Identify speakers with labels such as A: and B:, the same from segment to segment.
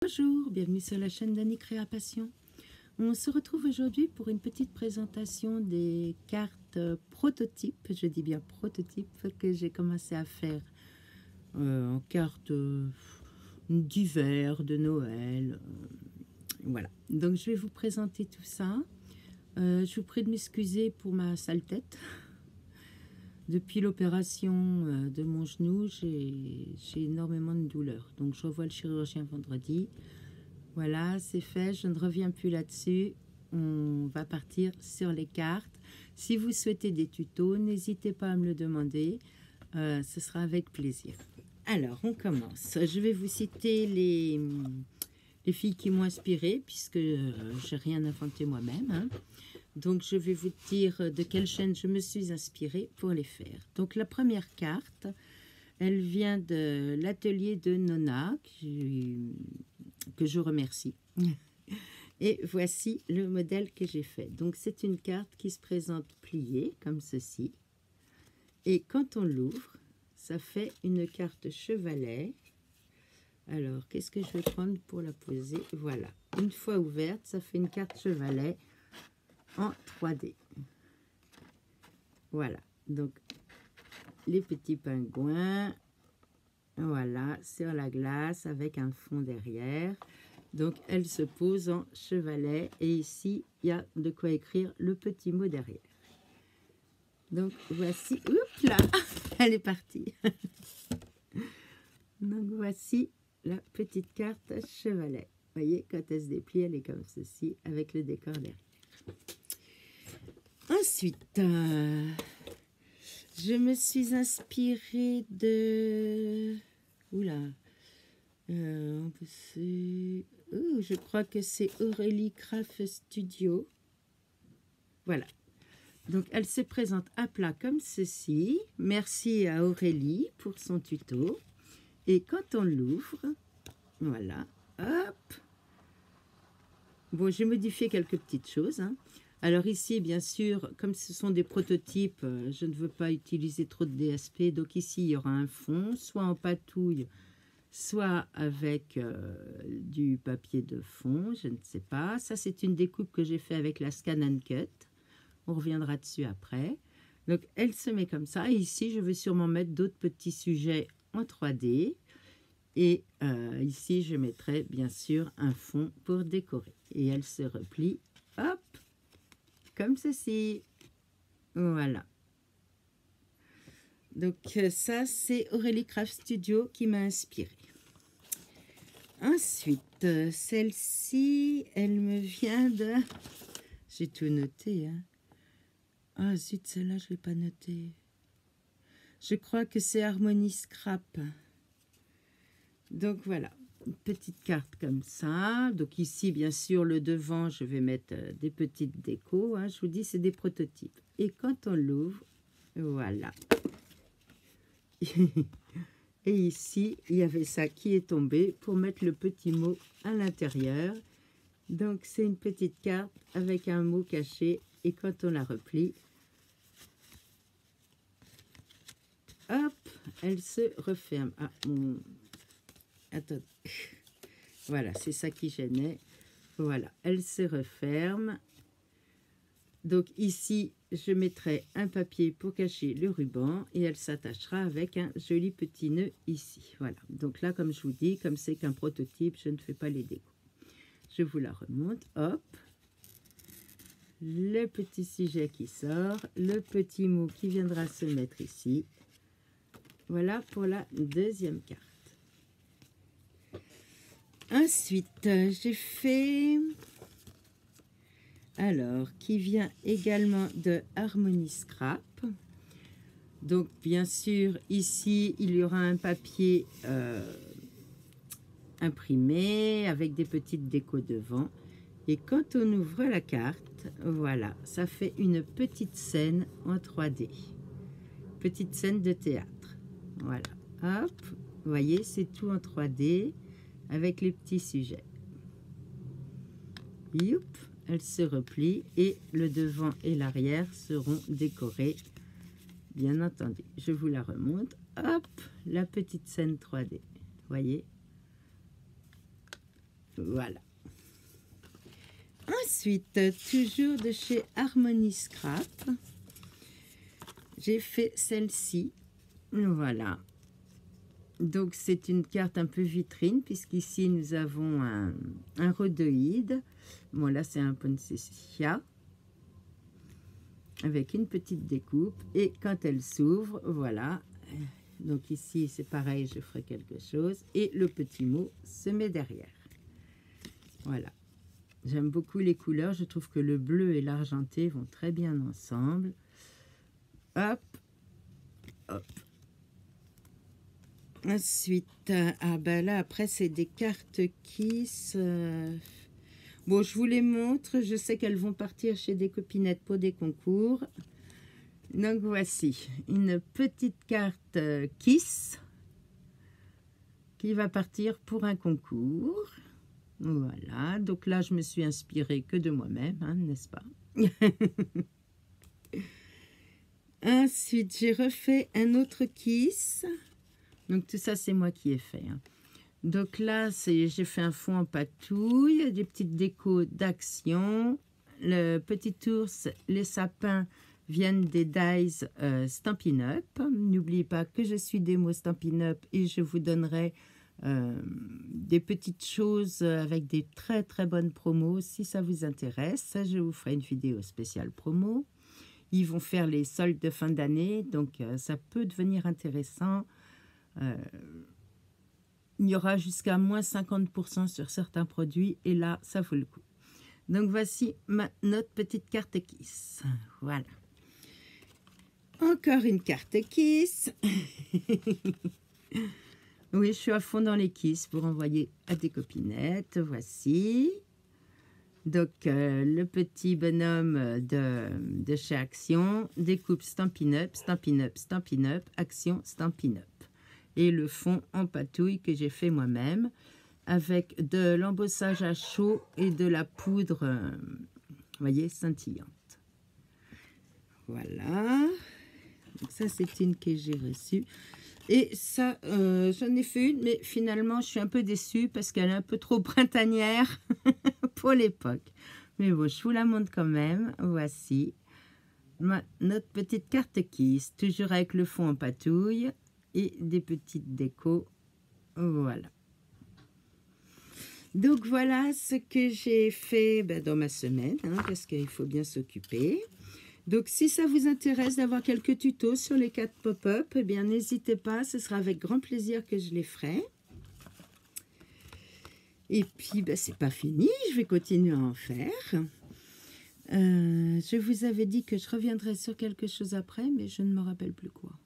A: Bonjour, bienvenue sur la chaîne d'Annie Créa Passion. On se retrouve aujourd'hui pour une petite présentation des cartes prototypes, je dis bien prototypes, que j'ai commencé à faire en cartes d'hiver, de Noël. Voilà, donc je vais vous présenter tout ça. Je vous prie de m'excuser pour ma sale tête. Depuis l'opération de mon genou, j'ai énormément de douleurs. Donc, je revois le chirurgien vendredi. Voilà, c'est fait. Je ne reviens plus là-dessus. On va partir sur les cartes. Si vous souhaitez des tutos, n'hésitez pas à me le demander. Ce sera avec plaisir. Alors, on commence. Je vais vous citer les filles qui m'ont inspirée, puisque j'ai rien inventé moi-même, hein. Donc, je vais vous dire de quelle chaîne je me suis inspirée pour les faire. Donc, la première carte, elle vient de l'atelier de Nona, que je remercie. Et voici le modèle que j'ai fait. Donc, c'est une carte qui se présente pliée, comme ceci. Et quand on l'ouvre, ça fait une carte chevalet. Alors, qu'est-ce que je vais prendre pour la poser? Voilà. Une fois ouverte, ça fait une carte chevalet en 3D. Voilà, donc les petits pingouins, voilà, sur la glace avec un fond derrière. Donc elle se pose en chevalet et ici il y a de quoi écrire le petit mot derrière. Donc voici, oups là, elle est partie. Donc voici la petite carte chevalet. Vous voyez, quand elle se déplie, elle est comme ceci avec le décor derrière. Ensuite, je me suis inspirée de... Oula, je crois que c'est Aurélie Craft Studio. Voilà. Donc, elle se présente à plat comme ceci. Merci à Aurélie pour son tuto. Et quand on l'ouvre, voilà, hop. Bon, j'ai modifié quelques petites choses, hein. Alors ici, bien sûr, comme ce sont des prototypes, je ne veux pas utiliser trop de DSP. Donc ici, il y aura un fond, soit en patouille, soit avec du papier de fond, je ne sais pas. Ça, c'est une découpe que j'ai fait avec la Scan & Cut. On reviendra dessus après. Donc, elle se met comme ça. Et ici, je vais sûrement mettre d'autres petits sujets en 3D. Et ici, je mettrai bien sûr un fond pour décorer. Et elle se replie, hop, comme ceci. Voilà. Donc ça, c'est Aurélie Craft Studio qui m'a inspirée. Ensuite, celle-ci, elle me vient de... J'ai tout noté, hein. Ah zut, celle-là, je ne l'ai pas notée. Je crois que c'est Harmony Scrap. Donc voilà, une petite carte comme ça. Donc ici, bien sûr, le devant, je vais mettre des petites décos, hein. Je vous dis, c'est des prototypes. Et quand on l'ouvre, voilà. Et ici, il y avait ça qui est tombé pour mettre le petit mot à l'intérieur. Donc, c'est une petite carte avec un mot caché. Et quand on la replie, hop, elle se referme. Ah, attends. Voilà, c'est ça qui gênait. Voilà, elle se referme. Donc ici, je mettrai un papier pour cacher le ruban et elle s'attachera avec un joli petit nœud ici. Voilà, donc là, comme je vous dis, comme c'est qu'un prototype, je ne fais pas les décos. Je vous la remonte, hop. Le petit sujet qui sort, le petit mot qui viendra se mettre ici. Voilà pour la deuxième carte. Ensuite, j'ai fait... Alors, qui vient également de Harmony Scrap. Donc, bien sûr, ici, il y aura un papier imprimé avec des petites décos devant. Et quand on ouvre la carte, voilà, ça fait une petite scène en 3D. Petite scène de théâtre. Voilà, hop, vous voyez, c'est tout en 3D avec les petits sujets. Youp. Elle se replie et le devant et l'arrière seront décorés, bien entendu. Je vous la remonte. Hop, la petite scène 3D. Voyez? Voilà. Ensuite, toujours de chez Harmony Scrap, j'ai fait celle-ci. Voilà. Donc, c'est une carte un peu vitrine, puisqu'ici, nous avons un rhodoïde. Bon, là, c'est un poinsettia, avec une petite découpe. Et quand elle s'ouvre, voilà. Donc, ici, c'est pareil, je ferai quelque chose. Et le petit mot se met derrière. Voilà. J'aime beaucoup les couleurs. Je trouve que le bleu et l'argenté vont très bien ensemble. Hop. Hop. Ensuite, ah ben là, après, c'est des cartes Kiss. Bon, je vous les montre. Je sais qu'elles vont partir chez des copinettes pour des concours. Donc, voici une petite carte Kiss qui va partir pour un concours. Voilà. Donc là, je me suis inspirée que de moi-même, hein, n'est-ce pas? Ensuite, j'ai refait un autre Kiss. Donc, tout ça, c'est moi qui ai fait. Hein. Donc là, j'ai fait un fond en patouille, des petites décos d'action. Le petit ours, les sapins viennent des dies Stampin' Up. N'oubliez pas que je suis démo Stampin' Up et je vous donnerai des petites choses avec des très très bonnes promos. Si ça vous intéresse, je vous ferai une vidéo spéciale promo. Ils vont faire les soldes de fin d'année, donc ça peut devenir intéressant. Il y aura jusqu'à moins 50% sur certains produits et là, ça vaut le coup. Donc, voici notre petite carte Kiss. Voilà. Encore une carte Kiss. Oui, je suis à fond dans les Kiss pour envoyer à des copinettes. Voici. Donc, le petit bonhomme de chez Action. Découpe Stampin' Up, Stampin' Up, Stampin' Up, Action, Stampin' Up. Et le fond en patouille que j'ai fait moi-même avec de l'embossage à chaud et de la poudre, vous voyez, scintillante. Voilà. Donc ça, c'est une que j'ai reçue. Et ça, j'en ai fait une, mais finalement, je suis un peu déçue parce qu'elle est un peu trop printanière pour l'époque. Mais bon, je vous la montre quand même. Voici notre petite carte Kiss, toujours avec le fond en patouille et des petites décos. Voilà. Donc, voilà ce que j'ai fait dans ma semaine, hein, parce qu'il faut bien s'occuper. Donc, si ça vous intéresse d'avoir quelques tutos sur les 4 pop-up, eh bien, n'hésitez pas, ce sera avec grand plaisir que je les ferai. Et puis, c'est pas fini, je vais continuer à en faire. Je vous avais dit que je reviendrai sur quelque chose après, mais je ne me rappelle plus quoi.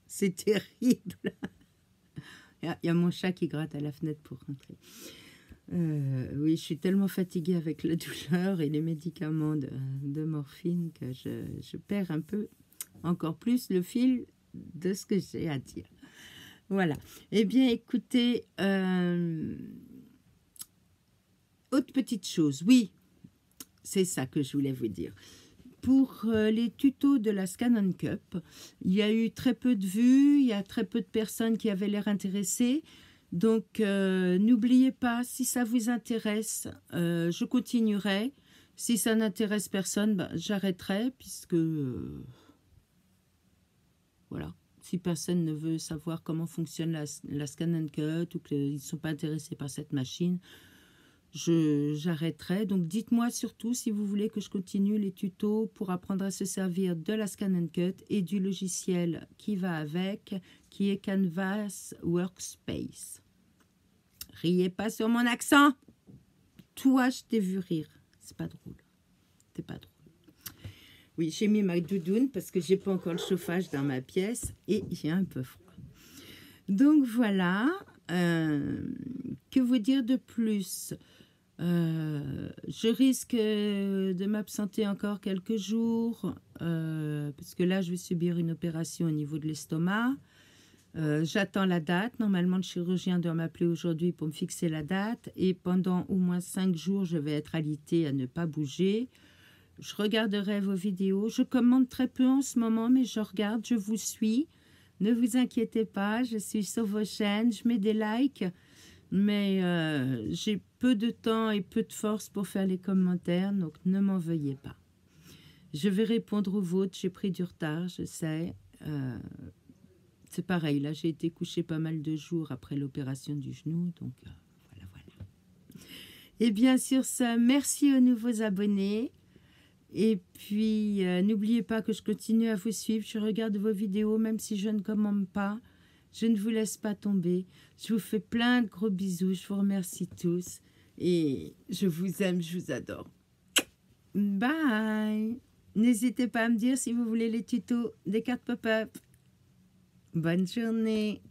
A: C'est terrible. Il y a mon chat qui gratte à la fenêtre pour rentrer. Oui, je suis tellement fatiguée avec la douleur et les médicaments de morphine que je perds un peu, encore plus, le fil de ce que j'ai à dire. Voilà. Eh bien, écoutez, autre petite chose. Oui, c'est ça que je voulais vous dire. Pour les tutos de la Scan & Cup, il y a eu très peu de vues, il y a très peu de personnes qui avaient l'air intéressées. Donc, n'oubliez pas, si ça vous intéresse, je continuerai. Si ça n'intéresse personne, j'arrêterai, puisque, voilà, si personne ne veut savoir comment fonctionne la Scan & Cut ou qu'ils ne sont pas intéressés par cette machine, j'arrêterai. Donc, dites-moi surtout si vous voulez que je continue les tutos pour apprendre à se servir de la Scan & Cut et du logiciel qui va avec, qui est Canvas Workspace. Riez pas sur mon accent. Toi, je t'ai vu rire. C'est pas drôle. C'est pas drôle. Oui, j'ai mis ma doudoune parce que j'ai pas encore le chauffage dans ma pièce et j'ai un peu froid. Donc, voilà. Que vous dire de plus? Je risque de m'absenter encore quelques jours parce que là, je vais subir une opération au niveau de l'estomac. J'attends la date. Normalement, le chirurgien doit m'appeler aujourd'hui pour me fixer la date. Et pendant au moins 5 jours, je vais être alitée à ne pas bouger. Je regarderai vos vidéos. Je commande très peu en ce moment, mais je regarde, je vous suis. Ne vous inquiétez pas, je suis sur vos chaînes, je mets des likes, mais j'ai peu de temps et peu de force pour faire les commentaires, donc ne m'en veuillez pas. Je vais répondre aux vôtres, j'ai pris du retard, je sais. C'est pareil, là j'ai été couchée pas mal de jours après l'opération du genou, donc voilà, voilà. Et bien sur ce, merci aux nouveaux abonnés. Et puis, n'oubliez pas que je continue à vous suivre. Je regarde vos vidéos, même si je ne commande pas. Je ne vous laisse pas tomber. Je vous fais plein de gros bisous. Je vous remercie tous. Et je vous aime, je vous adore. Bye. N'hésitez pas à me dire si vous voulez les tutos des cartes pop-up. Bonne journée.